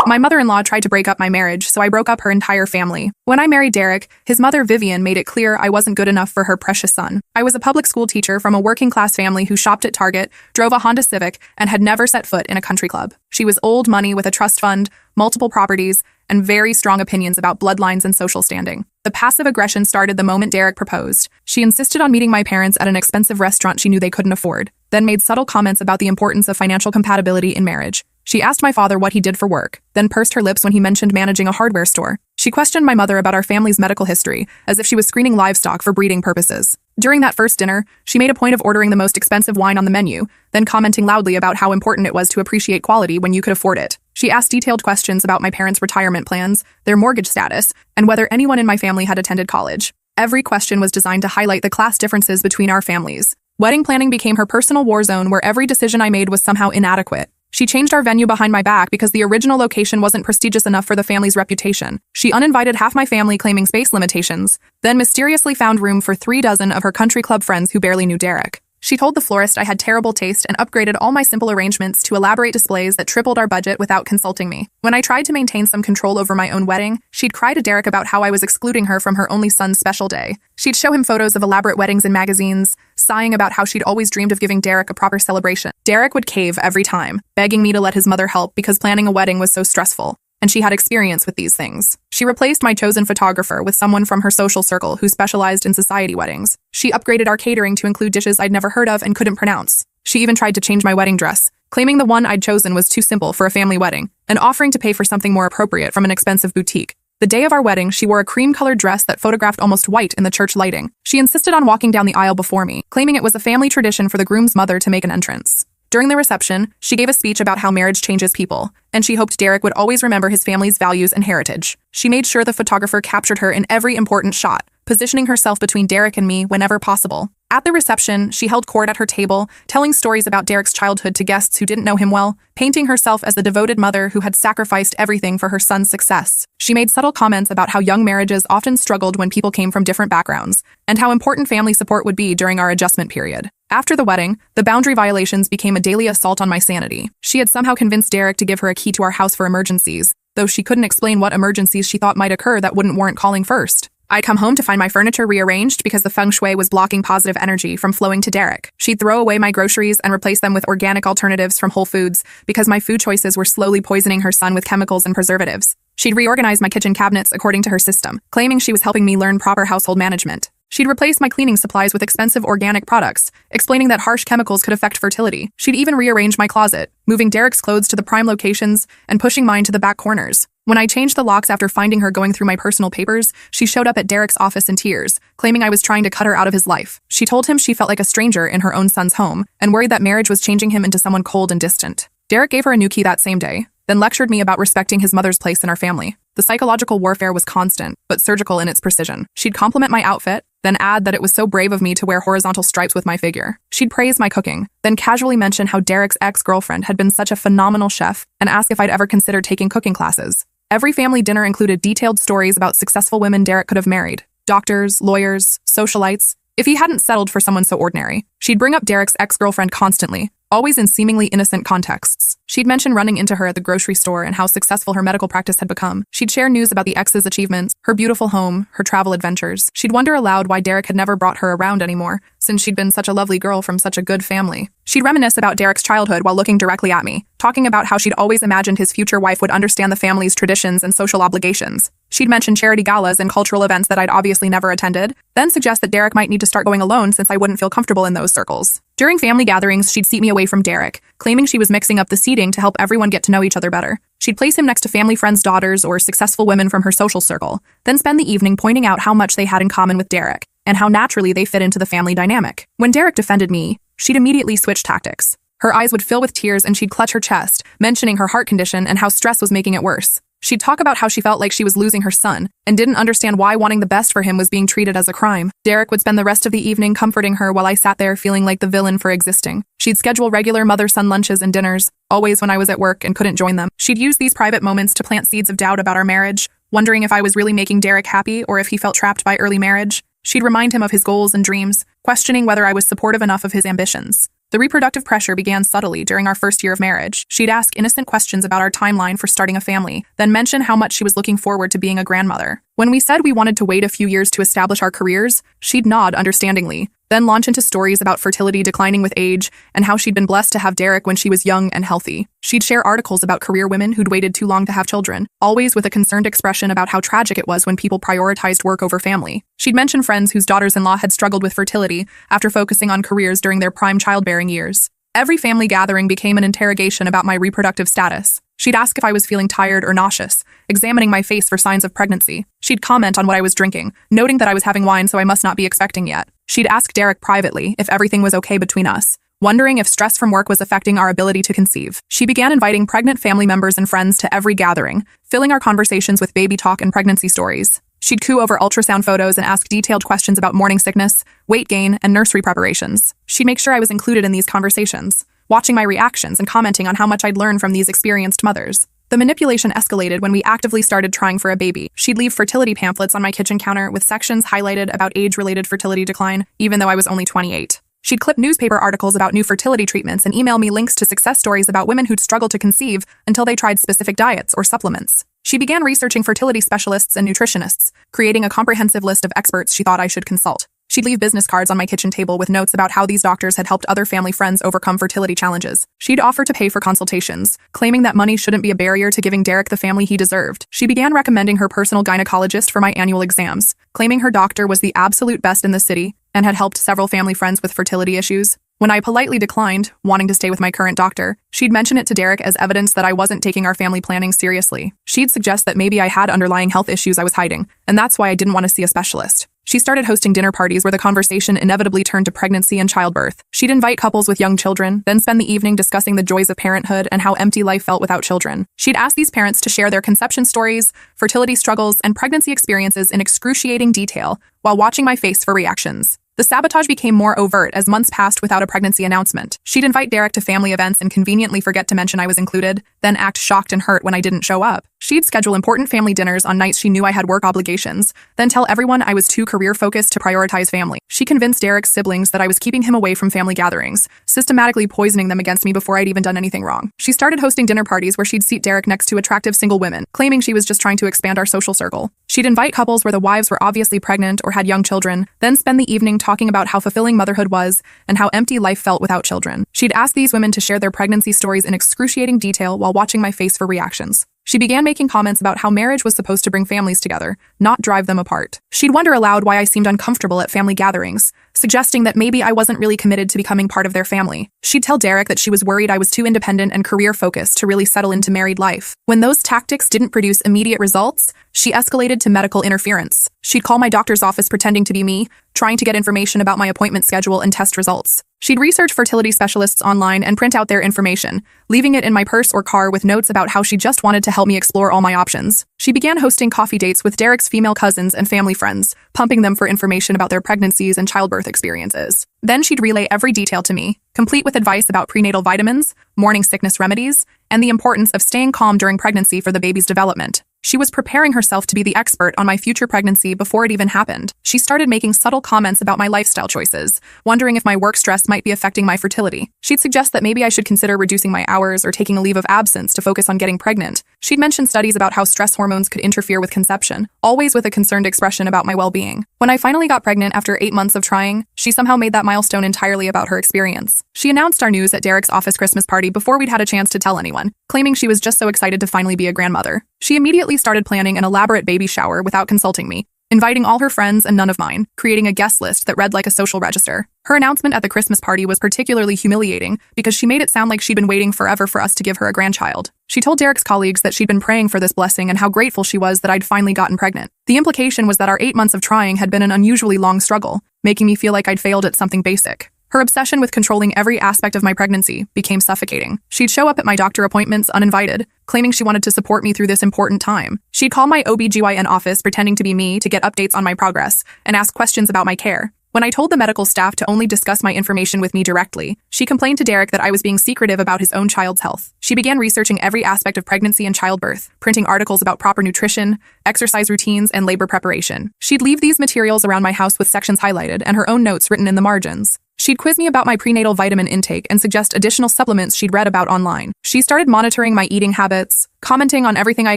My mother-in-law tried to break up my marriage, so I broke up her entire family. When I married Derek, his mother Vivian made it clear I wasn't good enough for her precious son. I was a public school teacher from a working-class family who shopped at Target, drove a Honda Civic, and had never set foot in a country club. She was old money with a trust fund, multiple properties, and very strong opinions about bloodlines and social standing. The passive aggression started the moment Derek proposed. She insisted on meeting my parents at an expensive restaurant she knew they couldn't afford, then made subtle comments about the importance of financial compatibility in marriage. She asked my father what he did for work, then pursed her lips when he mentioned managing a hardware store. She questioned my mother about our family's medical history, as if she was screening livestock for breeding purposes. During that first dinner, she made a point of ordering the most expensive wine on the menu, then commenting loudly about how important it was to appreciate quality when you could afford it. She asked detailed questions about my parents' retirement plans, their mortgage status, and whether anyone in my family had attended college. Every question was designed to highlight the class differences between our families. Wedding planning became her personal war zone where every decision I made was somehow inadequate. She changed our venue behind my back because the original location wasn't prestigious enough for the family's reputation. She uninvited half my family claiming space limitations, then mysteriously found room for 36 of her country club friends who barely knew Derek. She told the florist I had terrible taste and upgraded all my simple arrangements to elaborate displays that tripled our budget without consulting me. When I tried to maintain some control over my own wedding, she'd cry to Derek about how I was excluding her from her only son's special day. She'd show him photos of elaborate weddings in magazines, sighing about how she'd always dreamed of giving Derek a proper celebration. Derek would cave every time, begging me to let his mother help because planning a wedding was so stressful, and she had experience with these things. She replaced my chosen photographer with someone from her social circle who specialized in society weddings. She upgraded our catering to include dishes I'd never heard of and couldn't pronounce. She even tried to change my wedding dress, claiming the one I'd chosen was too simple for a family wedding, and offering to pay for something more appropriate from an expensive boutique. The day of our wedding, she wore a cream-colored dress that photographed almost white in the church lighting. She insisted on walking down the aisle before me, claiming it was a family tradition for the groom's mother to make an entrance. During the reception, she gave a speech about how marriage changes people, and she hoped Derek would always remember his family's values and heritage. She made sure the photographer captured her in every important shot, positioning herself between Derek and me whenever possible. At the reception, she held court at her table, telling stories about Derek's childhood to guests who didn't know him well, painting herself as the devoted mother who had sacrificed everything for her son's success. She made subtle comments about how young marriages often struggled when people came from different backgrounds, and how important family support would be during our adjustment period. After the wedding, the boundary violations became a daily assault on my sanity. She had somehow convinced Derek to give her a key to our house for emergencies, though she couldn't explain what emergencies she thought might occur that wouldn't warrant calling first. I'd come home to find my furniture rearranged because the feng shui was blocking positive energy from flowing to Derek. She'd throw away my groceries and replace them with organic alternatives from Whole Foods because my food choices were slowly poisoning her son with chemicals and preservatives. She'd reorganize my kitchen cabinets according to her system, claiming she was helping me learn proper household management. She'd replace my cleaning supplies with expensive organic products, explaining that harsh chemicals could affect fertility. She'd even rearrange my closet, moving Derek's clothes to the prime locations and pushing mine to the back corners. When I changed the locks after finding her going through my personal papers, she showed up at Derek's office in tears, claiming I was trying to cut her out of his life. She told him she felt like a stranger in her own son's home and worried that marriage was changing him into someone cold and distant. Derek gave her a new key that same day, then lectured me about respecting his mother's place in our family. The psychological warfare was constant, but surgical in its precision. She'd compliment my outfit, then add that it was so brave of me to wear horizontal stripes with my figure. She'd praise my cooking, then casually mention how Derek's ex-girlfriend had been such a phenomenal chef and ask if I'd ever considered taking cooking classes. Every family dinner included detailed stories about successful women Derek could have married. Doctors, lawyers, socialites. If he hadn't settled for someone so ordinary, she'd bring up Derek's ex-girlfriend constantly, always in seemingly innocent contexts. She'd mention running into her at the grocery store and how successful her medical practice had become. She'd share news about the ex's achievements, her beautiful home, her travel adventures. She'd wonder aloud why Derek had never brought her around anymore, since she'd been such a lovely girl from such a good family. She'd reminisce about Derek's childhood while looking directly at me, talking about how she'd always imagined his future wife would understand the family's traditions and social obligations. She'd mention charity galas and cultural events that I'd obviously never attended, then suggest that Derek might need to start going alone since I wouldn't feel comfortable in those circles. During family gatherings, she'd seat me away from Derek, claiming she was mixing up the seating to help everyone get to know each other better. She'd place him next to family friends' daughters or successful women from her social circle, then spend the evening pointing out how much they had in common with Derek, and how naturally they fit into the family dynamic. When Derek defended me, she'd immediately switch tactics. Her eyes would fill with tears and she'd clutch her chest, mentioning her heart condition and how stress was making it worse. She'd talk about how she felt like she was losing her son and didn't understand why wanting the best for him was being treated as a crime. Derek would spend the rest of the evening comforting her while I sat there feeling like the villain for existing. She'd schedule regular mother-son lunches and dinners, always when I was at work and couldn't join them. She'd use these private moments to plant seeds of doubt about our marriage, wondering if I was really making Derek happy or if he felt trapped by early marriage. She'd remind him of his goals and dreams, questioning whether I was supportive enough of his ambitions. The reproductive pressure began subtly during our first year of marriage. She'd ask innocent questions about our timeline for starting a family, then mention how much she was looking forward to being a grandmother. When we said we wanted to wait a few years to establish our careers, she'd nod understandingly, then launch into stories about fertility declining with age and how she'd been blessed to have Derek when she was young and healthy. She'd share articles about career women who'd waited too long to have children, always with a concerned expression about how tragic it was when people prioritized work over family. She'd mention friends whose daughters-in-law had struggled with fertility after focusing on careers during their prime childbearing years. Every family gathering became an interrogation about my reproductive status. She'd ask if I was feeling tired or nauseous, examining my face for signs of pregnancy. She'd comment on what I was drinking, noting that I was having wine so I must not be expecting yet. She'd ask Derek privately if everything was okay between us, wondering if stress from work was affecting our ability to conceive. She began inviting pregnant family members and friends to every gathering, filling our conversations with baby talk and pregnancy stories. She'd coo over ultrasound photos and ask detailed questions about morning sickness, weight gain, and nursery preparations. She'd make sure I was included in these conversations, watching my reactions and commenting on how much I'd learned from these experienced mothers. The manipulation escalated when we actively started trying for a baby. She'd leave fertility pamphlets on my kitchen counter with sections highlighted about age-related fertility decline, even though I was only 28. She'd clip newspaper articles about new fertility treatments and email me links to success stories about women who'd struggled to conceive until they tried specific diets or supplements. She began researching fertility specialists and nutritionists, creating a comprehensive list of experts she thought I should consult. She'd leave business cards on my kitchen table with notes about how these doctors had helped other family friends overcome fertility challenges. She'd offer to pay for consultations, claiming that money shouldn't be a barrier to giving Derek the family he deserved. She began recommending her personal gynecologist for my annual exams, claiming her doctor was the absolute best in the city and had helped several family friends with fertility issues. When I politely declined, wanting to stay with my current doctor, she'd mention it to Derek as evidence that I wasn't taking our family planning seriously. She'd suggest that maybe I had underlying health issues I was hiding, and that's why I didn't want to see a specialist. She started hosting dinner parties where the conversation inevitably turned to pregnancy and childbirth. She'd invite couples with young children, then spend the evening discussing the joys of parenthood and how empty life felt without children. She'd ask these parents to share their conception stories, fertility struggles, and pregnancy experiences in excruciating detail while watching my face for reactions. The sabotage became more overt as months passed without a pregnancy announcement. She'd invite Derek to family events and conveniently forget to mention I was included, then act shocked and hurt when I didn't show up. She'd schedule important family dinners on nights she knew I had work obligations, then tell everyone I was too career-focused to prioritize family. She convinced Derek's siblings that I was keeping him away from family gatherings, systematically poisoning them against me before I'd even done anything wrong. She started hosting dinner parties where she'd seat Derek next to attractive single women, claiming she was just trying to expand our social circle. She'd invite couples where the wives were obviously pregnant or had young children, then spend the evening talking about how fulfilling motherhood was and how empty life felt without children. She'd ask these women to share their pregnancy stories in excruciating detail while watching my face for reactions. She began making comments about how marriage was supposed to bring families together, not drive them apart. She'd wonder aloud why I seemed uncomfortable at family gatherings, suggesting that maybe I wasn't really committed to becoming part of their family. She'd tell Derek that she was worried I was too independent and career-focused to really settle into married life. When those tactics didn't produce immediate results, she escalated to medical interference. She'd call my doctor's office pretending to be me, trying to get information about my appointment schedule and test results. She'd research fertility specialists online and print out their information, leaving it in my purse or car with notes about how she just wanted to help me explore all my options. She began hosting coffee dates with Derek's female cousins and family friends, pumping them for information about their pregnancies and childbirth experiences. Then she'd relay every detail to me, complete with advice about prenatal vitamins, morning sickness remedies, and the importance of staying calm during pregnancy for the baby's development. She was preparing herself to be the expert on my future pregnancy before it even happened. She started making subtle comments about my lifestyle choices, wondering if my work stress might be affecting my fertility. She'd suggest that maybe I should consider reducing my hours or taking a leave of absence to focus on getting pregnant. She'd mention studies about how stress hormones could interfere with conception, always with a concerned expression about my well-being. When I finally got pregnant after 8 months of trying, she somehow made that milestone entirely about her experience. She announced our news at Derek's office Christmas party before we'd had a chance to tell anyone, claiming she was just so excited to finally be a grandmother. She immediately started planning an elaborate baby shower without consulting me, inviting all her friends and none of mine, creating a guest list that read like a social register. Her announcement at the Christmas party was particularly humiliating because she made it sound like she'd been waiting forever for us to give her a grandchild. She told Derek's colleagues that she'd been praying for this blessing and how grateful she was that I'd finally gotten pregnant. The implication was that our 8 months of trying had been an unusually long struggle, making me feel like I'd failed at something basic. Her obsession with controlling every aspect of my pregnancy became suffocating. She'd show up at my doctor appointments uninvited, claiming she wanted to support me through this important time. She'd call my OB/GYN office pretending to be me to get updates on my progress and ask questions about my care. When I told the medical staff to only discuss my information with me directly, she complained to Derek that I was being secretive about his own child's health. She began researching every aspect of pregnancy and childbirth, printing articles about proper nutrition, exercise routines, and labor preparation. She'd leave these materials around my house with sections highlighted and her own notes written in the margins. She'd quiz me about my prenatal vitamin intake and suggest additional supplements she'd read about online. She started monitoring my eating habits, commenting on everything I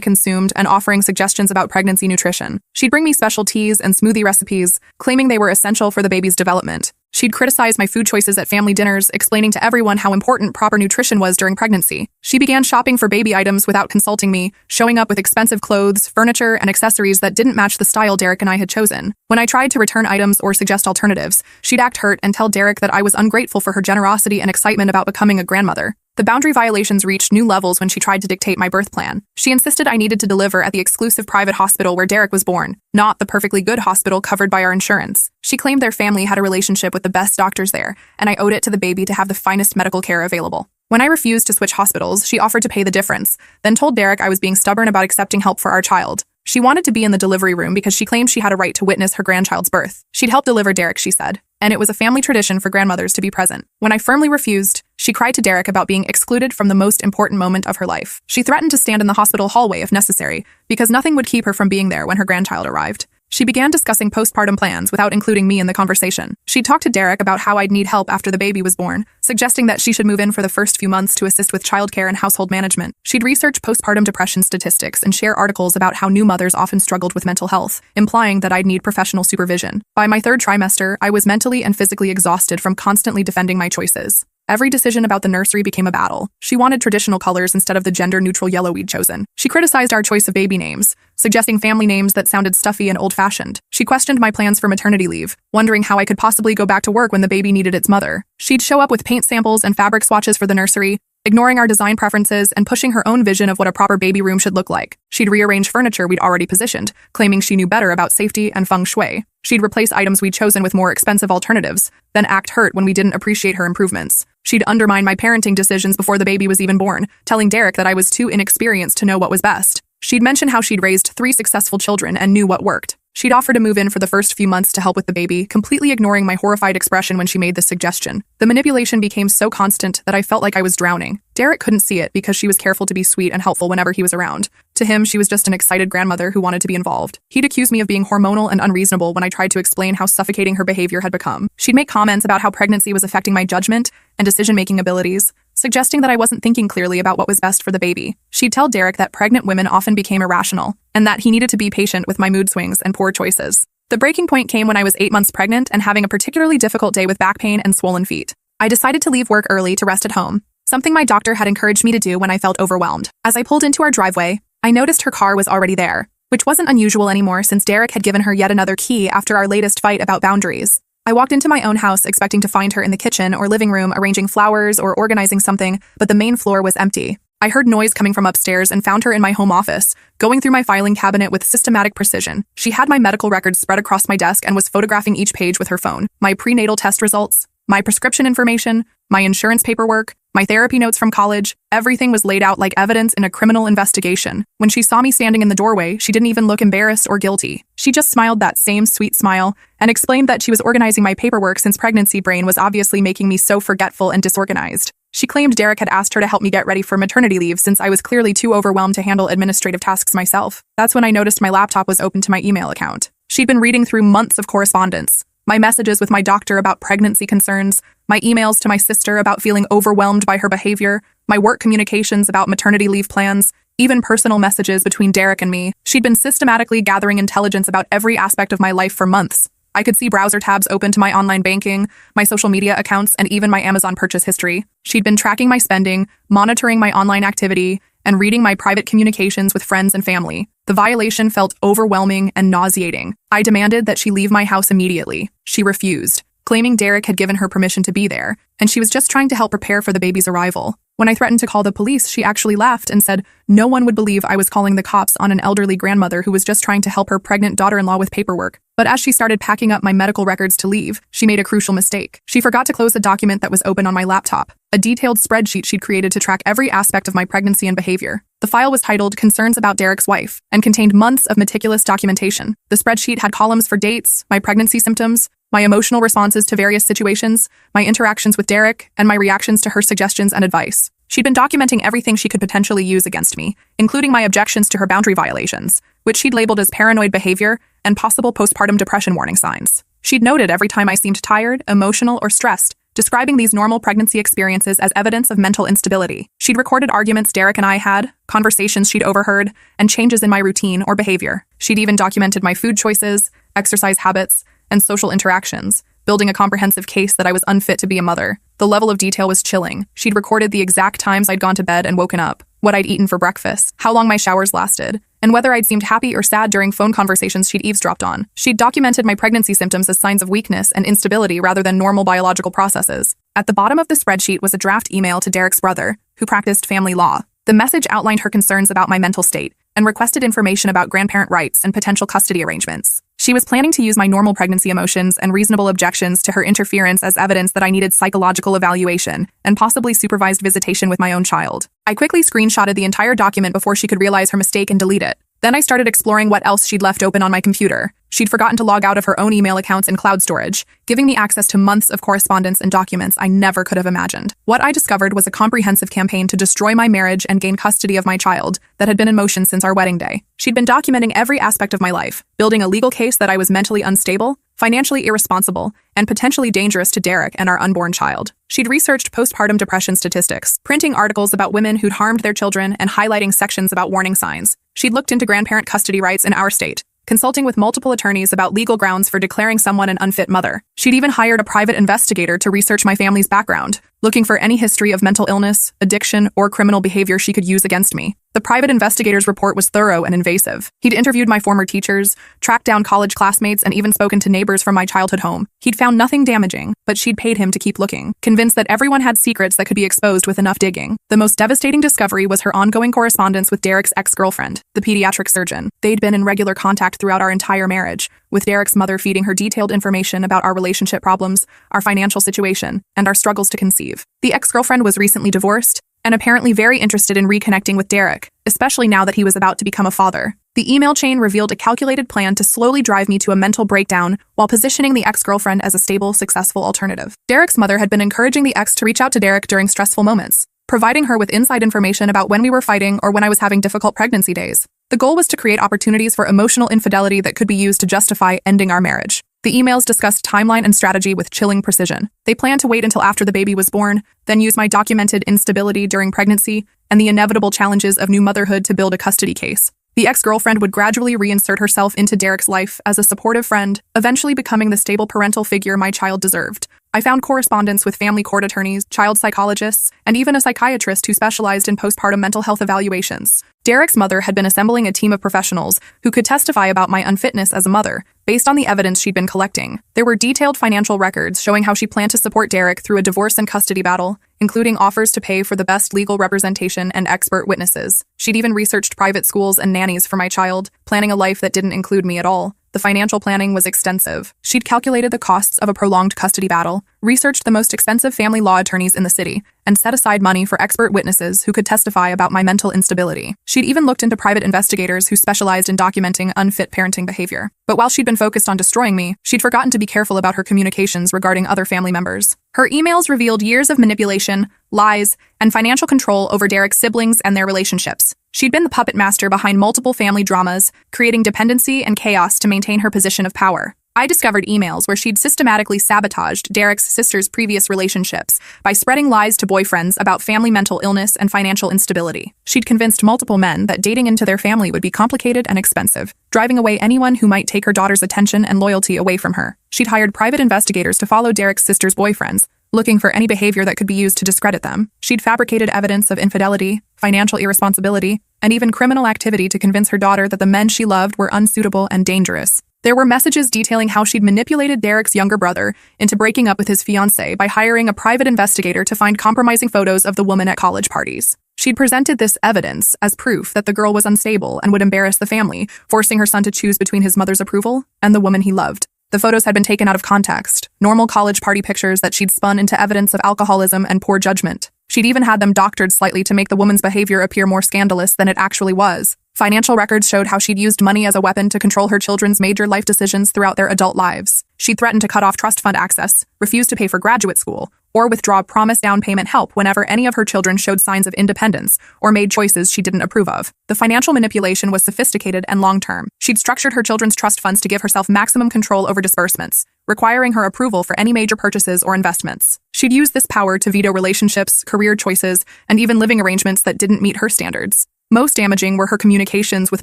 consumed, and offering suggestions about pregnancy nutrition. She'd bring me special teas and smoothie recipes, claiming they were essential for the baby's development. She'd criticize my food choices at family dinners, explaining to everyone how important proper nutrition was during pregnancy. She began shopping for baby items without consulting me, showing up with expensive clothes, furniture, and accessories that didn't match the style Derek and I had chosen. When I tried to return items or suggest alternatives, she'd act hurt and tell Derek that I was ungrateful for her generosity and excitement about becoming a grandmother. The boundary violations reached new levels when she tried to dictate my birth plan. She insisted I needed to deliver at the exclusive private hospital where Derek was born, not the perfectly good hospital covered by our insurance. She claimed their family had a relationship with the best doctors there, and I owed it to the baby to have the finest medical care available. When I refused to switch hospitals, she offered to pay the difference, then told Derek I was being stubborn about accepting help for our child. She wanted to be in the delivery room because she claimed she had a right to witness her grandchild's birth. She'd help deliver Derek, she said, and it was a family tradition for grandmothers to be present. When I firmly refused, she cried to Derek about being excluded from the most important moment of her life. She threatened to stand in the hospital hallway if necessary, because nothing would keep her from being there when her grandchild arrived. She began discussing postpartum plans without including me in the conversation. She talked to Derek about how I'd need help after the baby was born, suggesting that she should move in for the first few months to assist with childcare and household management. She'd research postpartum depression statistics and share articles about how new mothers often struggled with mental health, implying that I'd need professional supervision. By my third trimester, I was mentally and physically exhausted from constantly defending my choices. Every decision about the nursery became a battle. She wanted traditional colors instead of the gender-neutral yellow we'd chosen. She criticized our choice of baby names, suggesting family names that sounded stuffy and old-fashioned. She questioned my plans for maternity leave, wondering how I could possibly go back to work when the baby needed its mother. She'd show up with paint samples and fabric swatches for the nursery, ignoring our design preferences and pushing her own vision of what a proper baby room should look like. She'd rearrange furniture we'd already positioned, claiming she knew better about safety and feng shui. She'd replace items we'd chosen with more expensive alternatives, then act hurt when we didn't appreciate her improvements. She'd undermine my parenting decisions before the baby was even born, telling Derek that I was too inexperienced to know what was best. She'd mention how she'd raised 3 successful children and knew what worked. She'd offer to move in for the first few months to help with the baby, completely ignoring my horrified expression when she made this suggestion. The manipulation became so constant that I felt like I was drowning. Derek couldn't see it because she was careful to be sweet and helpful whenever he was around. To him, she was just an excited grandmother who wanted to be involved. He'd accuse me of being hormonal and unreasonable when I tried to explain how suffocating her behavior had become. She'd make comments about how pregnancy was affecting my judgment and decision-making abilities, suggesting that I wasn't thinking clearly about what was best for the baby. She'd tell Derek that pregnant women often became irrational, and that he needed to be patient with my mood swings and poor choices. The breaking point came when I was 8 months pregnant and having a particularly difficult day with back pain and swollen feet. I decided to leave work early to rest at home, something my doctor had encouraged me to do when I felt overwhelmed. As I pulled into our driveway, I noticed her car was already there, which wasn't unusual anymore since Derek had given her yet another key after our latest fight about boundaries. I walked into my own house expecting to find her in the kitchen or living room arranging flowers or organizing something, but the main floor was empty. I heard noise coming from upstairs and found her in my home office, going through my filing cabinet with systematic precision. She had my medical records spread across my desk and was photographing each page with her phone. My prenatal test results, my prescription information, my insurance paperwork, my therapy notes from college, everything was laid out like evidence in a criminal investigation. When she saw me standing in the doorway, she didn't even look embarrassed or guilty. She just smiled that same sweet smile and explained that she was organizing my paperwork since pregnancy brain was obviously making me so forgetful and disorganized. She claimed Derek had asked her to help me get ready for maternity leave since I was clearly too overwhelmed to handle administrative tasks myself. That's when I noticed my laptop was open to my email account. She'd been reading through months of correspondence, my messages with my doctor about pregnancy concerns, my emails to my sister about feeling overwhelmed by her behavior, my work communications about maternity leave plans, even personal messages between Derek and me. She'd been systematically gathering intelligence about every aspect of my life for months. I could see browser tabs open to my online banking, my social media accounts, and even my Amazon purchase history. She'd been tracking my spending, monitoring my online activity, and reading my private communications with friends and family. The violation felt overwhelming and nauseating. I demanded that she leave my house immediately. She refused, claiming Derek had given her permission to be there, and she was just trying to help prepare for the baby's arrival. When I threatened to call the police, she actually laughed and said no one would believe I was calling the cops on an elderly grandmother who was just trying to help her pregnant daughter-in-law with paperwork. But as she started packing up my medical records to leave, she made a crucial mistake. She forgot to close a document that was open on my laptop, a detailed spreadsheet she'd created to track every aspect of my pregnancy and behavior. The file was titled Concerns About Derek's Wife and contained months of meticulous documentation. The spreadsheet had columns for dates, my pregnancy symptoms, my emotional responses to various situations, my interactions with Derek, and my reactions to her suggestions and advice. She'd been documenting everything she could potentially use against me, including my objections to her boundary violations, which she'd labeled as paranoid behavior and possible postpartum depression warning signs. She'd noted every time I seemed tired, emotional, or stressed, describing these normal pregnancy experiences as evidence of mental instability. She'd recorded arguments Derek and I had, conversations she'd overheard, and changes in my routine or behavior. She'd even documented my food choices, exercise habits, and social interactions, building a comprehensive case that I was unfit to be a mother. The level of detail was chilling. She'd recorded the exact times I'd gone to bed and woken up, what I'd eaten for breakfast, how long my showers lasted, and whether I'd seemed happy or sad during phone conversations she'd eavesdropped on. She'd documented my pregnancy symptoms as signs of weakness and instability rather than normal biological processes. At the bottom of the spreadsheet was a draft email to Derek's brother, who practiced family law. The message outlined her concerns about my mental state and requested information about grandparent rights and potential custody arrangements. She was planning to use my normal pregnancy emotions and reasonable objections to her interference as evidence that I needed psychological evaluation and possibly supervised visitation with my own child. I quickly screenshotted the entire document before she could realize her mistake and delete it. Then I started exploring what else she'd left open on my computer. She'd forgotten to log out of her own email accounts in cloud storage, giving me access to months of correspondence and documents I never could have imagined. What I discovered was a comprehensive campaign to destroy my marriage and gain custody of my child that had been in motion since our wedding day. She'd been documenting every aspect of my life, building a legal case that I was mentally unstable, financially irresponsible, and potentially dangerous to Derek and our unborn child. She'd researched postpartum depression statistics, printing articles about women who'd harmed their children and highlighting sections about warning signs. She'd looked into grandparent custody rights in our state, consulting with multiple attorneys about legal grounds for declaring someone an unfit mother. She'd even hired a private investigator to research my family's background, looking for any history of mental illness, addiction, or criminal behavior she could use against me. The private investigator's report was thorough and invasive. He'd interviewed my former teachers, tracked down college classmates, and even spoken to neighbors from my childhood home. He'd found nothing damaging, but she'd paid him to keep looking, convinced that everyone had secrets that could be exposed with enough digging. The most devastating discovery was her ongoing correspondence with Derek's ex-girlfriend, the pediatric surgeon. They'd been in regular contact throughout our entire marriage, with Derek's mother feeding her detailed information about our relationship problems, our financial situation, and our struggles to conceive. The ex-girlfriend was recently divorced, and apparently very interested in reconnecting with Derek, especially now that he was about to become a father. The email chain revealed a calculated plan to slowly drive me to a mental breakdown while positioning the ex-girlfriend as a stable, successful alternative. Derek's mother had been encouraging the ex to reach out to Derek during stressful moments, providing her with inside information about when we were fighting or when I was having difficult pregnancy days. The goal was to create opportunities for emotional infidelity that could be used to justify ending our marriage. The emails discussed timeline and strategy with chilling precision. They planned to wait until after the baby was born, then use my documented instability during pregnancy and the inevitable challenges of new motherhood to build a custody case. The ex-girlfriend would gradually reinsert herself into Derek's life as a supportive friend, eventually becoming the stable parental figure my child deserved. I found correspondence with family court attorneys, child psychologists, and even a psychiatrist who specialized in postpartum mental health evaluations. Derek's mother had been assembling a team of professionals who could testify about my unfitness as a mother, based on the evidence she'd been collecting. There were detailed financial records showing how she planned to support Derek through a divorce and custody battle, including offers to pay for the best legal representation and expert witnesses. She'd even researched private schools and nannies for my child, planning a life that didn't include me at all. The financial planning was extensive. She'd calculated the costs of a prolonged custody battle, researched the most expensive family law attorneys in the city, and set aside money for expert witnesses who could testify about my mental instability. She'd even looked into private investigators who specialized in documenting unfit parenting behavior. But while she'd been focused on destroying me, she'd forgotten to be careful about her communications regarding other family members. Her emails revealed years of manipulation, lies, and financial control over Derek's siblings and their relationships. She'd been the puppet master behind multiple family dramas, creating dependency and chaos to maintain her position of power. I discovered emails where she'd systematically sabotaged Derek's sister's previous relationships by spreading lies to boyfriends about family mental illness and financial instability. She'd convinced multiple men that dating into their family would be complicated and expensive, driving away anyone who might take her daughter's attention and loyalty away from her. She'd hired private investigators to follow Derek's sister's boyfriends, looking for any behavior that could be used to discredit them. She'd fabricated evidence of infidelity, financial irresponsibility, and even criminal activity to convince her daughter that the men she loved were unsuitable and dangerous. There were messages detailing how she'd manipulated Derek's younger brother into breaking up with his fiancée by hiring a private investigator to find compromising photos of the woman at college parties. She'd presented this evidence as proof that the girl was unstable and would embarrass the family, forcing her son to choose between his mother's approval and the woman he loved. The photos had been taken out of context, normal college party pictures that she'd spun into evidence of alcoholism and poor judgment. She'd even had them doctored slightly to make the woman's behavior appear more scandalous than it actually was. Financial records showed how she'd used money as a weapon to control her children's major life decisions throughout their adult lives. She'd threatened to cut off trust fund access, refuse to pay for graduate school, or withdraw promised down payment help whenever any of her children showed signs of independence or made choices she didn't approve of. The financial manipulation was sophisticated and long-term. She'd structured her children's trust funds to give herself maximum control over disbursements, requiring her approval for any major purchases or investments. She'd use this power to veto relationships, career choices, and even living arrangements that didn't meet her standards. Most damaging were her communications with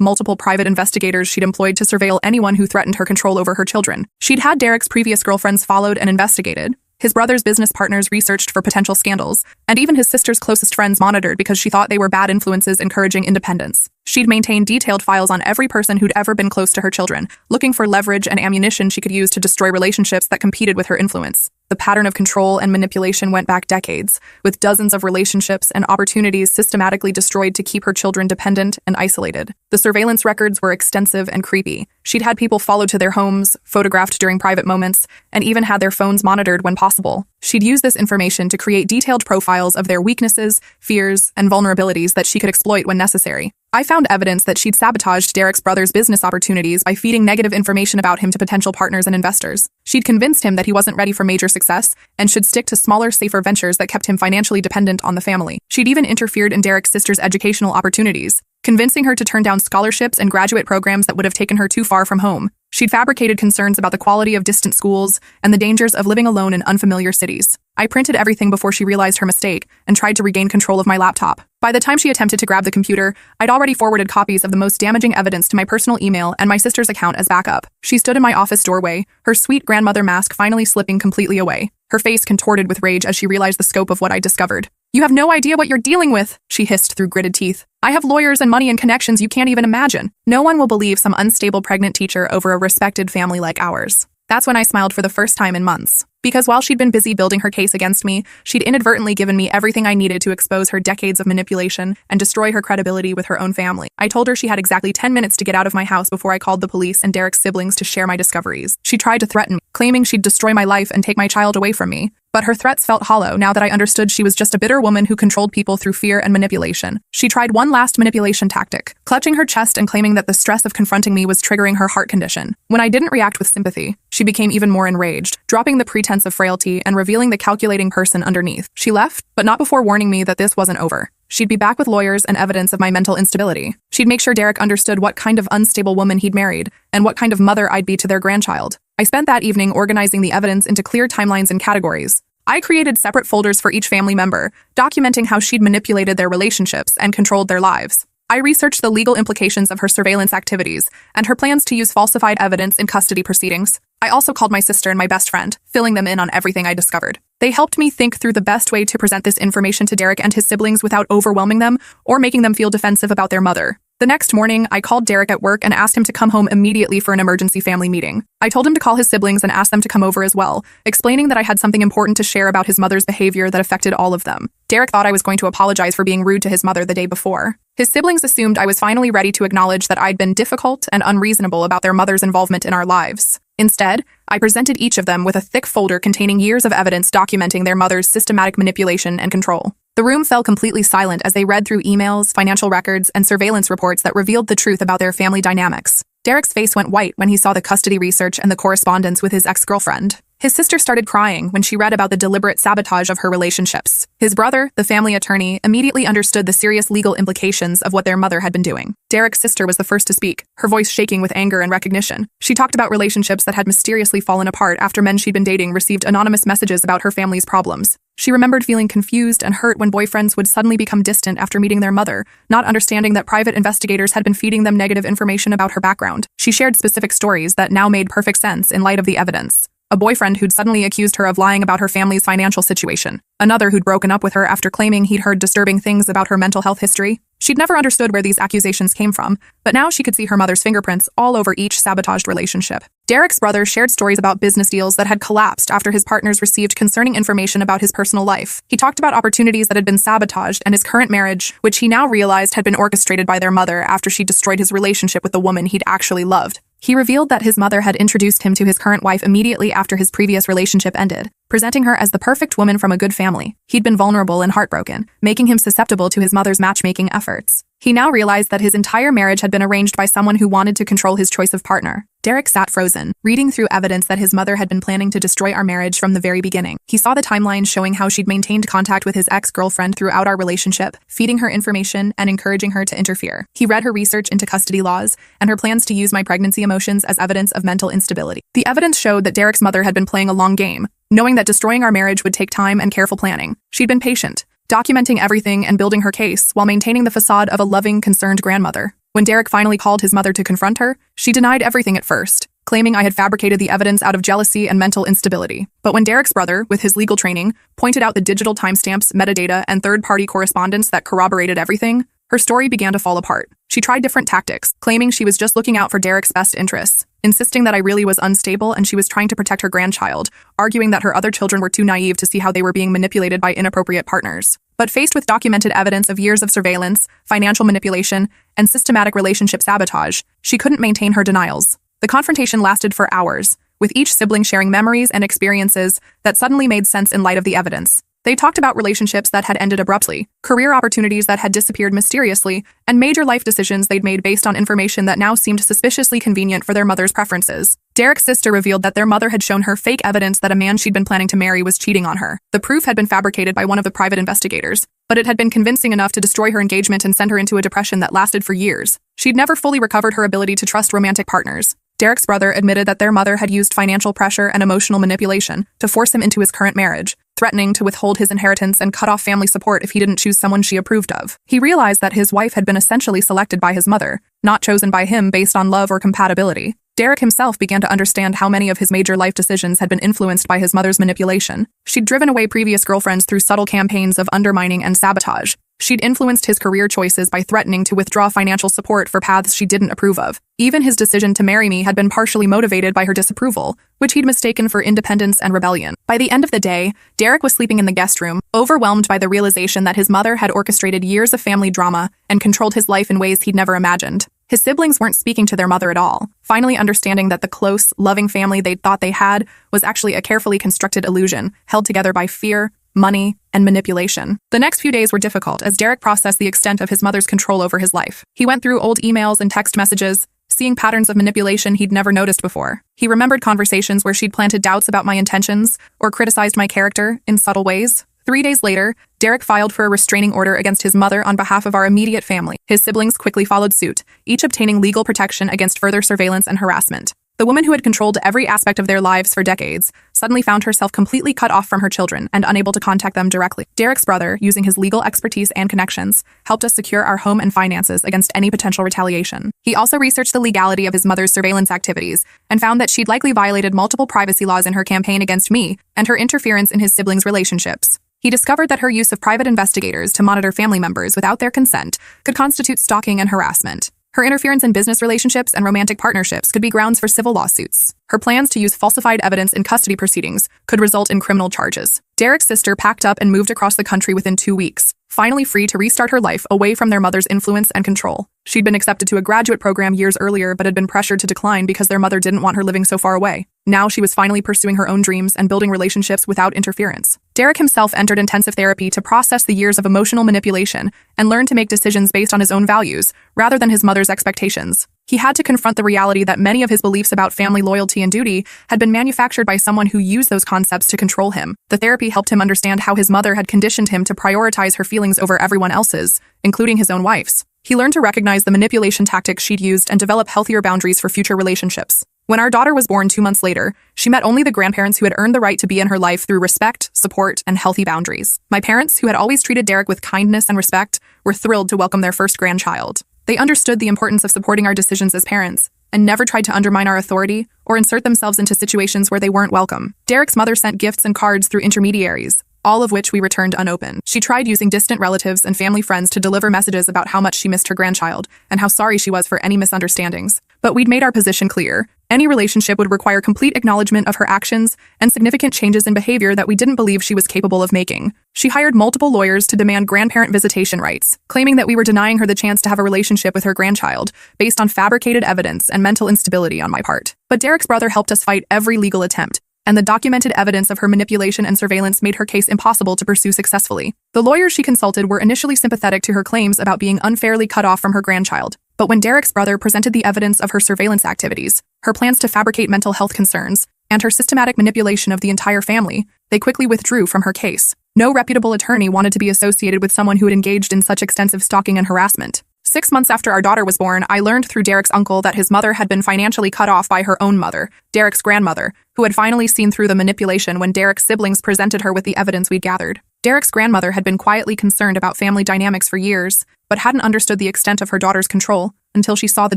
multiple private investigators she'd employed to surveil anyone who threatened her control over her children. She'd had Derek's previous girlfriends followed and investigated, his brother's business partners researched for potential scandals, and even his sister's closest friends monitored because she thought they were bad influences encouraging independence. She'd maintained detailed files on every person who'd ever been close to her children, looking for leverage and ammunition she could use to destroy relationships that competed with her influence. The pattern of control and manipulation went back decades, with dozens of relationships and opportunities systematically destroyed to keep her children dependent and isolated. The surveillance records were extensive and creepy. She'd had people followed to their homes, photographed during private moments, and even had their phones monitored when possible. She'd use this information to create detailed profiles of their weaknesses, fears, and vulnerabilities that she could exploit when necessary. I found evidence that she'd sabotaged Derek's brother's business opportunities by feeding negative information about him to potential partners and investors. She'd convinced him that he wasn't ready for major success and should stick to smaller, safer ventures that kept him financially dependent on the family. She'd even interfered in Derek's sister's educational opportunities, convincing her to turn down scholarships and graduate programs that would have taken her too far from home. She'd fabricated concerns about the quality of distant schools and the dangers of living alone in unfamiliar cities. I printed everything before she realized her mistake and tried to regain control of my laptop. By the time she attempted to grab the computer, I'd already forwarded copies of the most damaging evidence to my personal email and my sister's account as backup. She stood in my office doorway, her sweet grandmother mask finally slipping completely away. Her face contorted with rage as she realized the scope of what I discovered. "You have no idea what you're dealing with," she hissed through gritted teeth. "I have lawyers and money and connections you can't even imagine. No one will believe some unstable pregnant teacher over a respected family like ours." That's when I smiled for the first time in months. Because while she'd been busy building her case against me, she'd inadvertently given me everything I needed to expose her decades of manipulation and destroy her credibility with her own family. I told her she had exactly 10 minutes to get out of my house before I called the police and Derek's siblings to share my discoveries. She tried to threaten me, claiming she'd destroy my life and take my child away from me. But her threats felt hollow now that I understood she was just a bitter woman who controlled people through fear and manipulation. She tried one last manipulation tactic, clutching her chest and claiming that the stress of confronting me was triggering her heart condition. When I didn't react with sympathy, she became even more enraged, dropping the pretense of frailty and revealing the calculating person underneath. She left, but not before warning me that this wasn't over. She'd be back with lawyers and evidence of my mental instability. She'd make sure Derek understood what kind of unstable woman he'd married and what kind of mother I'd be to their grandchild. I spent that evening organizing the evidence into clear timelines and categories. I created separate folders for each family member, documenting how she'd manipulated their relationships and controlled their lives. I researched the legal implications of her surveillance activities and her plans to use falsified evidence in custody proceedings. I also called my sister and my best friend, filling them in on everything I discovered. They helped me think through the best way to present this information to Derek and his siblings without overwhelming them or making them feel defensive about their mother. The next morning, I called Derek at work and asked him to come home immediately for an emergency family meeting. I told him to call his siblings and ask them to come over as well, explaining that I had something important to share about his mother's behavior that affected all of them. Derek thought I was going to apologize for being rude to his mother the day before. His siblings assumed I was finally ready to acknowledge that I'd been difficult and unreasonable about their mother's involvement in our lives. Instead, I presented each of them with a thick folder containing years of evidence documenting their mother's systematic manipulation and control. The room fell completely silent as they read through emails, financial records, and surveillance reports that revealed the truth about their family dynamics. Derek's face went white when he saw the custody research and the correspondence with his ex-girlfriend. His sister started crying when she read about the deliberate sabotage of her relationships. His brother, the family attorney, immediately understood the serious legal implications of what their mother had been doing. Derek's sister was the first to speak, her voice shaking with anger and recognition. She talked about relationships that had mysteriously fallen apart after men she'd been dating received anonymous messages about her family's problems. She remembered feeling confused and hurt when boyfriends would suddenly become distant after meeting their mother, not understanding that private investigators had been feeding them negative information about her background. She shared specific stories that now made perfect sense in light of the evidence. A boyfriend who'd suddenly accused her of lying about her family's financial situation. Another who'd broken up with her after claiming he'd heard disturbing things about her mental health history. She'd never understood where these accusations came from, but now she could see her mother's fingerprints all over each sabotaged relationship. Derek's brother shared stories about business deals that had collapsed after his partners received concerning information about his personal life. He talked about opportunities that had been sabotaged and his current marriage, which he now realized had been orchestrated by their mother after she destroyed his relationship with the woman he'd actually loved. He revealed that his mother had introduced him to his current wife immediately after his previous relationship ended, presenting her as the perfect woman from a good family. He'd been vulnerable and heartbroken, making him susceptible to his mother's matchmaking efforts. He now realized that his entire marriage had been arranged by someone who wanted to control his choice of partner. Derek sat frozen, reading through evidence that his mother had been planning to destroy our marriage from the very beginning. He saw the timeline showing how she'd maintained contact with his ex-girlfriend throughout our relationship, feeding her information and encouraging her to interfere. He read her research into custody laws and her plans to use my pregnancy emotions as evidence of mental instability. The evidence showed that Derek's mother had been playing a long game, knowing that destroying our marriage would take time and careful planning. She'd been patient, documenting everything and building her case while maintaining the facade of a loving, concerned grandmother. When Derek finally called his mother to confront her, she denied everything at first, claiming I had fabricated the evidence out of jealousy and mental instability. But when Derek's brother, with his legal training, pointed out the digital timestamps, metadata, and third-party correspondence that corroborated everything, her story began to fall apart. She tried different tactics, claiming she was just looking out for Derek's best interests, insisting that I really was unstable and she was trying to protect her grandchild, arguing that her other children were too naive to see how they were being manipulated by inappropriate partners. But faced with documented evidence of years of surveillance, financial manipulation, and systematic relationship sabotage, she couldn't maintain her denials. The confrontation lasted for hours, with each sibling sharing memories and experiences that suddenly made sense in light of the evidence. They talked about relationships that had ended abruptly, career opportunities that had disappeared mysteriously, and major life decisions they'd made based on information that now seemed suspiciously convenient for their mother's preferences. Derek's sister revealed that their mother had shown her fake evidence that a man she'd been planning to marry was cheating on her. The proof had been fabricated by one of the private investigators, but it had been convincing enough to destroy her engagement and send her into a depression that lasted for years. She'd never fully recovered her ability to trust romantic partners. Derek's brother admitted that their mother had used financial pressure and emotional manipulation to force him into his current marriage, threatening to withhold his inheritance and cut off family support if he didn't choose someone she approved of. He realized that his wife had been essentially selected by his mother, not chosen by him based on love or compatibility. Derek himself began to understand how many of his major life decisions had been influenced by his mother's manipulation. She'd driven away previous girlfriends through subtle campaigns of undermining and sabotage. She'd influenced his career choices by threatening to withdraw financial support for paths she didn't approve of. Even his decision to marry me had been partially motivated by her disapproval, which he'd mistaken for independence and rebellion. By the end of the day, Derek was sleeping in the guest room, overwhelmed by the realization that his mother had orchestrated years of family drama and controlled his life in ways he'd never imagined. His siblings weren't speaking to their mother at all, finally understanding that the close, loving family they thought they had was actually a carefully constructed illusion, held together by fear, money, and manipulation. The next few days were difficult as Derek processed the extent of his mother's control over his life. He went through old emails and text messages, seeing patterns of manipulation he'd never noticed before. He remembered conversations where she'd planted doubts about my intentions or criticized my character in subtle ways. 3 days later, Derek filed for a restraining order against his mother on behalf of our immediate family. His siblings quickly followed suit, each obtaining legal protection against further surveillance and harassment. The woman who had controlled every aspect of their lives for decades suddenly found herself completely cut off from her children and unable to contact them directly. Derek's brother, using his legal expertise and connections, helped us secure our home and finances against any potential retaliation. He also researched the legality of his mother's surveillance activities and found that she'd likely violated multiple privacy laws in her campaign against me and her interference in his siblings' relationships. He discovered that her use of private investigators to monitor family members without their consent could constitute stalking and harassment. Her interference in business relationships and romantic partnerships could be grounds for civil lawsuits. Her plans to use falsified evidence in custody proceedings could result in criminal charges. Derek's sister packed up and moved across the country within 2 weeks, finally free to restart her life away from their mother's influence and control. She'd been accepted to a graduate program years earlier but had been pressured to decline because their mother didn't want her living so far away. Now she was finally pursuing her own dreams and building relationships without interference. Derek himself entered intensive therapy to process the years of emotional manipulation and learn to make decisions based on his own values, rather than his mother's expectations. He had to confront the reality that many of his beliefs about family loyalty and duty had been manufactured by someone who used those concepts to control him. The therapy helped him understand how his mother had conditioned him to prioritize her feelings over everyone else's, including his own wife's. He learned to recognize the manipulation tactics she'd used and develop healthier boundaries for future relationships. When our daughter was born 2 months later, she met only the grandparents who had earned the right to be in her life through respect, support, and healthy boundaries. My parents, who had always treated Derek with kindness and respect, were thrilled to welcome their first grandchild. They understood the importance of supporting our decisions as parents, and never tried to undermine our authority or insert themselves into situations where they weren't welcome. Derek's mother sent gifts and cards through intermediaries, all of which we returned unopened. She tried using distant relatives and family friends to deliver messages about how much she missed her grandchild and how sorry she was for any misunderstandings. But we'd made our position clear. Any relationship would require complete acknowledgement of her actions and significant changes in behavior that we didn't believe she was capable of making. She hired multiple lawyers to demand grandparent visitation rights, claiming that we were denying her the chance to have a relationship with her grandchild based on fabricated evidence and mental instability on my part. But Derek's brother helped us fight every legal attempt, and the documented evidence of her manipulation and surveillance made her case impossible to pursue successfully. The lawyers she consulted were initially sympathetic to her claims about being unfairly cut off from her grandchild. But when Derek's brother presented the evidence of her surveillance activities, her plans to fabricate mental health concerns, and her systematic manipulation of the entire family, they quickly withdrew from her case. No reputable attorney wanted to be associated with someone who had engaged in such extensive stalking and harassment. 6 months after our daughter was born, I learned through Derek's uncle that his mother had been financially cut off by her own mother, Derek's grandmother, who had finally seen through the manipulation when Derek's siblings presented her with the evidence we'd gathered. Derek's grandmother had been quietly concerned about family dynamics for years, but hadn't understood the extent of her daughter's control until she saw the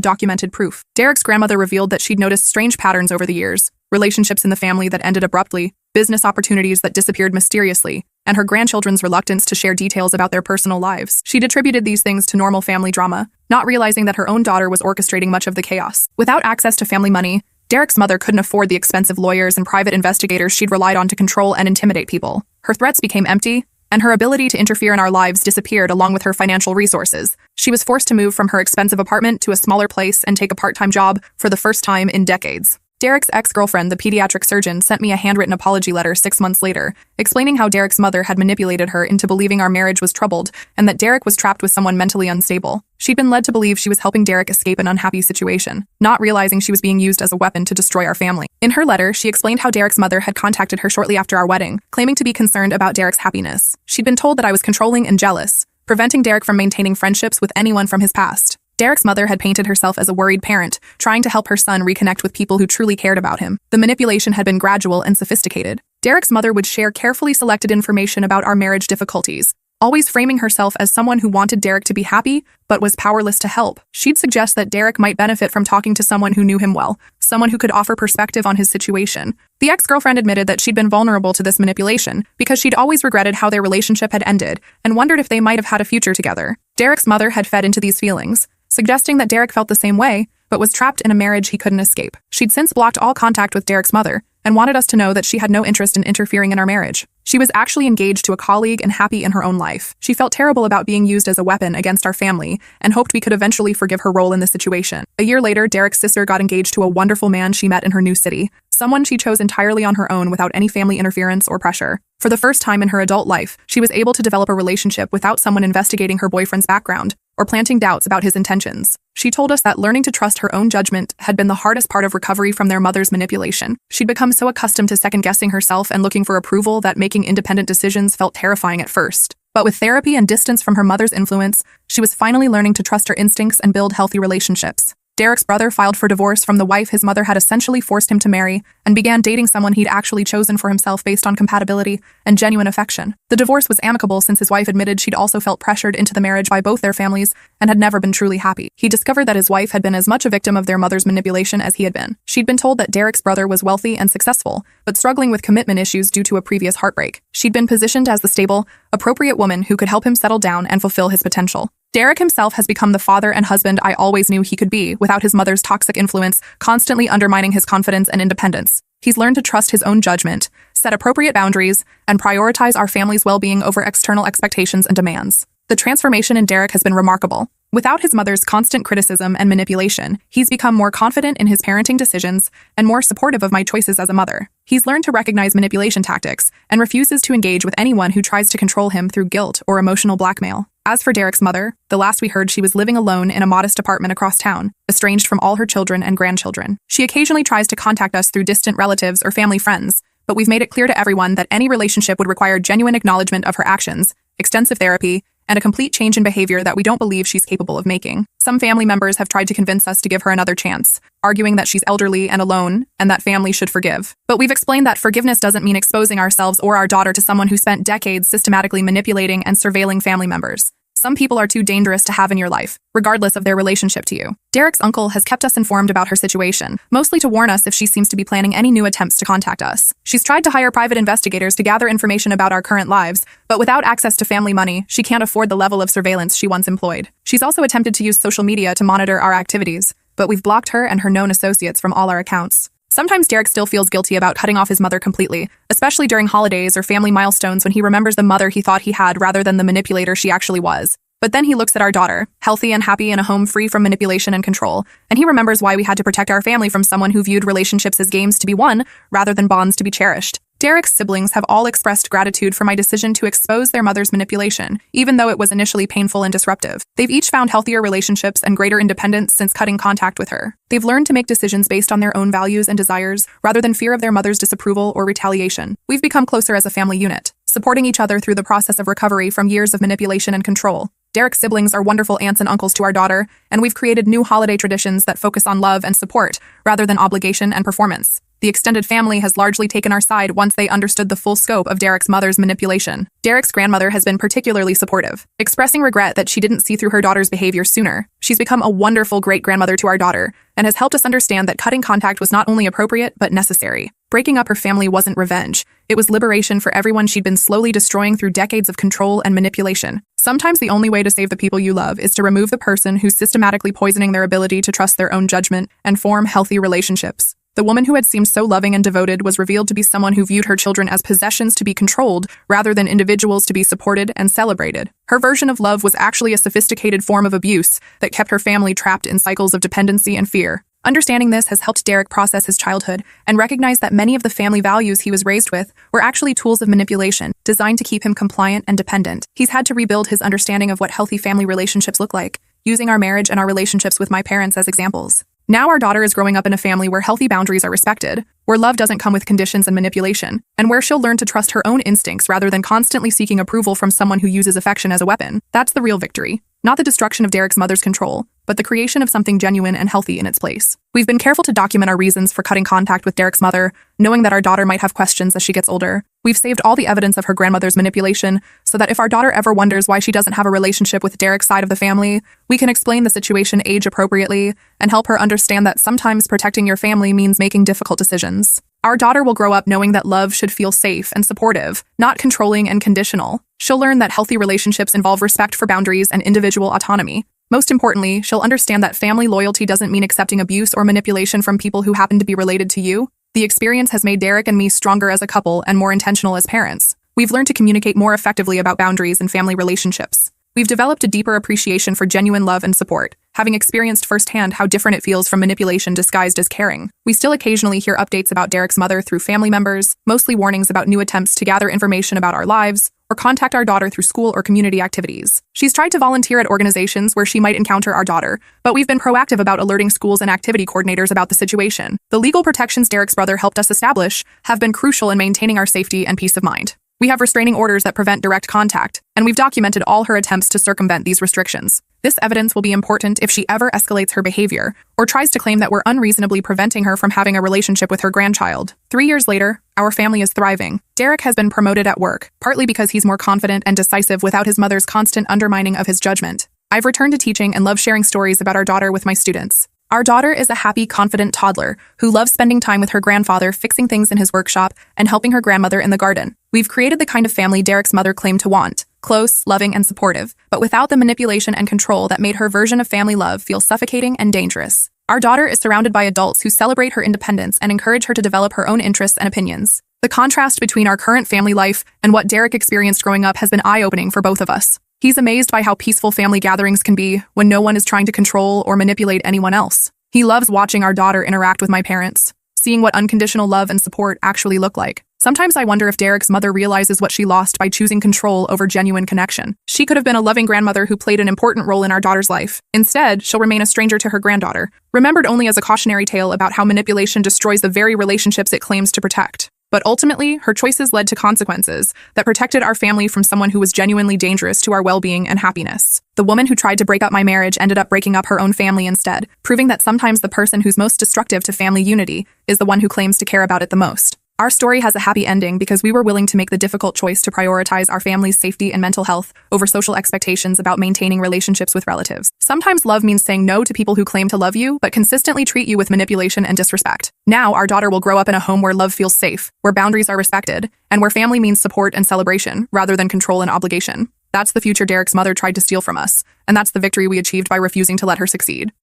documented proof. Derek's grandmother revealed that she'd noticed strange patterns over the years, relationships in the family that ended abruptly, business opportunities that disappeared mysteriously, and her grandchildren's reluctance to share details about their personal lives. She'd attributed these things to normal family drama, not realizing that her own daughter was orchestrating much of the chaos. Without access to family money, Derek's mother couldn't afford the expensive lawyers and private investigators she'd relied on to control and intimidate people. Her threats became empty, and her ability to interfere in our lives disappeared along with her financial resources. She was forced to move from her expensive apartment to a smaller place and take a part-time job for the first time in decades. Derek's ex-girlfriend, the pediatric surgeon, sent me a handwritten apology letter 6 months later, explaining how Derek's mother had manipulated her into believing our marriage was troubled and that Derek was trapped with someone mentally unstable. She'd been led to believe she was helping Derek escape an unhappy situation, not realizing she was being used as a weapon to destroy our family. In her letter, she explained how Derek's mother had contacted her shortly after our wedding, claiming to be concerned about Derek's happiness. She'd been told that I was controlling and jealous, preventing Derek from maintaining friendships with anyone from his past. Derek's mother had painted herself as a worried parent, trying to help her son reconnect with people who truly cared about him. The manipulation had been gradual and sophisticated. Derek's mother would share carefully selected information about our marriage difficulties, always framing herself as someone who wanted Derek to be happy, but was powerless to help. She'd suggest that Derek might benefit from talking to someone who knew him well, someone who could offer perspective on his situation. The ex-girlfriend admitted that she'd been vulnerable to this manipulation because she'd always regretted how their relationship had ended and wondered if they might have had a future together. Derek's mother had fed into these feelings, suggesting that Derek felt the same way, but was trapped in a marriage he couldn't escape. She'd since blocked all contact with Derek's mother and wanted us to know that she had no interest in interfering in our marriage. She was actually engaged to a colleague and happy in her own life. She felt terrible about being used as a weapon against our family and hoped we could eventually forgive her role in the situation. A year later, Derek's sister got engaged to a wonderful man she met in her new city, someone she chose entirely on her own without any family interference or pressure. For the first time in her adult life, she was able to develop a relationship without someone investigating her boyfriend's background or planting doubts about his intentions. She told us that learning to trust her own judgment had been the hardest part of recovery from their mother's manipulation. She'd become so accustomed to second-guessing herself and looking for approval that making independent decisions felt terrifying at first. But with therapy and distance from her mother's influence, she was finally learning to trust her instincts and build healthy relationships. Derek's brother filed for divorce from the wife his mother had essentially forced him to marry and began dating someone he'd actually chosen for himself based on compatibility and genuine affection. The divorce was amicable since his wife admitted she'd also felt pressured into the marriage by both their families and had never been truly happy. He discovered that his wife had been as much a victim of their mother's manipulation as he had been. She'd been told that Derek's brother was wealthy and successful, but struggling with commitment issues due to a previous heartbreak. She'd been positioned as the stable, appropriate woman who could help him settle down and fulfill his potential. Derek himself has become the father and husband I always knew he could be without his mother's toxic influence constantly undermining his confidence and independence. He's learned to trust his own judgment, set appropriate boundaries, and prioritize our family's well-being over external expectations and demands. The transformation in Derek has been remarkable. Without his mother's constant criticism and manipulation, he's become more confident in his parenting decisions and more supportive of my choices as a mother. He's learned to recognize manipulation tactics and refuses to engage with anyone who tries to control him through guilt or emotional blackmail. As for Derek's mother, the last we heard she was living alone in a modest apartment across town, estranged from all her children and grandchildren. She occasionally tries to contact us through distant relatives or family friends, but we've made it clear to everyone that any relationship would require genuine acknowledgement of her actions, extensive therapy, and a complete change in behavior that we don't believe she's capable of making. Some family members have tried to convince us to give her another chance, arguing that she's elderly and alone and that family should forgive. But we've explained that forgiveness doesn't mean exposing ourselves or our daughter to someone who spent decades systematically manipulating and surveilling family members. Some people are too dangerous to have in your life, regardless of their relationship to you. Derek's uncle has kept us informed about her situation, mostly to warn us if she seems to be planning any new attempts to contact us. She's tried to hire private investigators to gather information about our current lives, but without access to family money, she can't afford the level of surveillance she once employed. She's also attempted to use social media to monitor our activities, but we've blocked her and her known associates from all our accounts. Sometimes Derek still feels guilty about cutting off his mother completely, especially during holidays or family milestones when he remembers the mother he thought he had rather than the manipulator she actually was. But then he looks at our daughter, healthy and happy in a home free from manipulation and control, and he remembers why we had to protect our family from someone who viewed relationships as games to be won rather than bonds to be cherished. Derek's siblings have all expressed gratitude for my decision to expose their mother's manipulation, even though it was initially painful and disruptive. They've each found healthier relationships and greater independence since cutting contact with her. They've learned to make decisions based on their own values and desires, rather than fear of their mother's disapproval or retaliation. We've become closer as a family unit, supporting each other through the process of recovery from years of manipulation and control. Derek's siblings are wonderful aunts and uncles to our daughter, and we've created new holiday traditions that focus on love and support, rather than obligation and performance. The extended family has largely taken our side once they understood the full scope of Derek's mother's manipulation. Derek's grandmother has been particularly supportive, expressing regret that she didn't see through her daughter's behavior sooner. She's become a wonderful great-grandmother to our daughter, and has helped us understand that cutting contact was not only appropriate, but necessary. Breaking up her family wasn't revenge. It was liberation for everyone she'd been slowly destroying through decades of control and manipulation. Sometimes the only way to save the people you love is to remove the person who's systematically poisoning their ability to trust their own judgment and form healthy relationships. The woman who had seemed so loving and devoted was revealed to be someone who viewed her children as possessions to be controlled rather than individuals to be supported and celebrated. Her version of love was actually a sophisticated form of abuse that kept her family trapped in cycles of dependency and fear. Understanding this has helped Derek process his childhood and recognize that many of the family values he was raised with were actually tools of manipulation designed to keep him compliant and dependent. He's had to rebuild his understanding of what healthy family relationships look like, using our marriage and our relationships with my parents as examples. Now our daughter is growing up in a family where healthy boundaries are respected, where love doesn't come with conditions and manipulation, and where she'll learn to trust her own instincts rather than constantly seeking approval from someone who uses affection as a weapon. That's the real victory. Not the destruction of Derek's mother's control, but the creation of something genuine and healthy in its place. We've been careful to document our reasons for cutting contact with Derek's mother, knowing that our daughter might have questions as she gets older. We've saved all the evidence of her grandmother's manipulation so that if our daughter ever wonders why she doesn't have a relationship with Derek's side of the family, we can explain the situation age-appropriately and help her understand that sometimes protecting your family means making difficult decisions. Our daughter will grow up knowing that love should feel safe and supportive, not controlling and conditional. She'll learn that healthy relationships involve respect for boundaries and individual autonomy. Most importantly, she'll understand that family loyalty doesn't mean accepting abuse or manipulation from people who happen to be related to you. The experience has made Derek and me stronger as a couple and more intentional as parents. We've learned to communicate more effectively about boundaries and family relationships. We've developed a deeper appreciation for genuine love and support, having experienced firsthand how different it feels from manipulation disguised as caring. We still occasionally hear updates about Derek's mother through family members, mostly warnings about new attempts to gather information about our lives, or contact our daughter through school or community activities. She's tried to volunteer at organizations where she might encounter our daughter, but we've been proactive about alerting schools and activity coordinators about the situation. The legal protections Derek's brother helped us establish have been crucial in maintaining our safety and peace of mind. We have restraining orders that prevent direct contact, and we've documented all her attempts to circumvent these restrictions. This evidence will be important if she ever escalates her behavior or tries to claim that we're unreasonably preventing her from having a relationship with her grandchild. 3 years later, our family is thriving. Derek has been promoted at work, partly because he's more confident and decisive without his mother's constant undermining of his judgment. I've returned to teaching and love sharing stories about our daughter with my students. Our daughter is a happy, confident toddler who loves spending time with her grandfather, fixing things in his workshop, and helping her grandmother in the garden. We've created the kind of family Derek's mother claimed to want, close, loving, and supportive, but without the manipulation and control that made her version of family love feel suffocating and dangerous. Our daughter is surrounded by adults who celebrate her independence and encourage her to develop her own interests and opinions. The contrast between our current family life and what Derek experienced growing up has been eye-opening for both of us. He's amazed by how peaceful family gatherings can be when no one is trying to control or manipulate anyone else. He loves watching our daughter interact with my parents, seeing what unconditional love and support actually look like. Sometimes I wonder if Derek's mother realizes what she lost by choosing control over genuine connection. She could have been a loving grandmother who played an important role in our daughter's life. Instead, she'll remain a stranger to her granddaughter, remembered only as a cautionary tale about how manipulation destroys the very relationships it claims to protect. But ultimately, her choices led to consequences that protected our family from someone who was genuinely dangerous to our well-being and happiness. The woman who tried to break up my marriage ended up breaking up her own family instead, proving that sometimes the person who's most destructive to family unity is the one who claims to care about it the most. Our story has a happy ending because we were willing to make the difficult choice to prioritize our family's safety and mental health over social expectations about maintaining relationships with relatives. Sometimes love means saying no to people who claim to love you, but consistently treat you with manipulation and disrespect. Now, our daughter will grow up in a home where love feels safe, where boundaries are respected, and where family means support and celebration, rather than control and obligation. That's the future Derek's mother tried to steal from us, and that's the victory we achieved by refusing to let her succeed.